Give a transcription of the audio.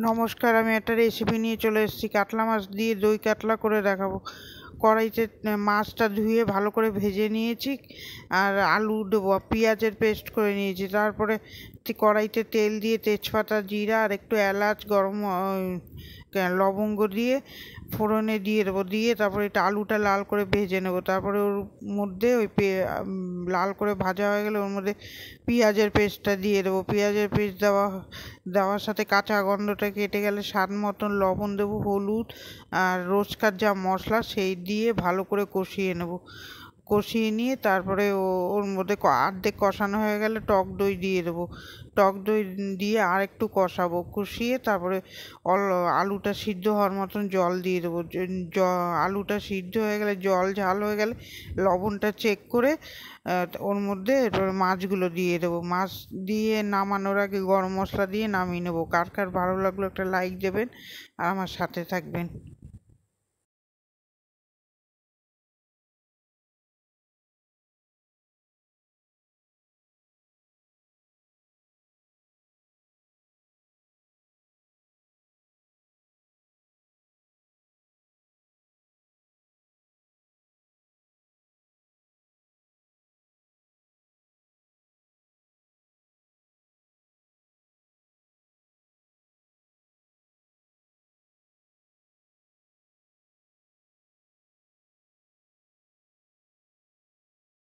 নমস্কার, আমি একটা রেসিপি নিয়ে চলে এসেছি। কাতলা মাছ দিয়ে দই কাতলা করে দেখাবো। কড়াইতে মাছটা ধুয়ে ভালো করে ভেজে নিয়েছি, আর আলু দেবো, পেঁয়াজের পেস্ট করে নিয়েছি। তারপরে কড়াইতে তেল দিয়ে তেজপাতা, জিরা আর একটু এলাচ, লবঙ্গ দিয়ে ফোড়নে দিয়ে দেবো। দিয়ে তারপরে এটা আলুটা লাল করে ভেজে নেবো। তারপরে ওর মধ্যে লাল করে ভাজা হয়ে গেলে ওর মধ্যে পেঁয়াজের পেস্টটা দিয়ে দেবো। পেঁয়াজের পেস্ট দেওয়ার সাথে কাঁচা গন্ধটা কেটে গেলে স্বাদ মতন লবণ দেবো, হলুদ আর রোজকার যা মশলা সেই দিয়ে ভালো করে কষিয়ে নেব। কষিয়ে নিয়ে তারপরে ওর মধ্যে অর্ধেক কষানো হয়ে গেলে টক দই দিয়ে দেবো। টক দই দিয়ে আর একটু কষাবো। কষিয়ে তারপরে আলুটা সিদ্ধ হওয়ার মতন জল দিয়ে দেবো। আলুটা সিদ্ধ হয়ে গেলে, জল ঝাল হয়ে গেলে লবণটা চেক করে ওর মধ্যে মাছগুলো দিয়ে দেবো। মাছ দিয়ে নামানোর আগে গরম মশলা দিয়ে নামিয়ে নেবো। কার কার ভালো লাগলো একটা লাইক দেবেন আর আমার সাথে থাকবেন।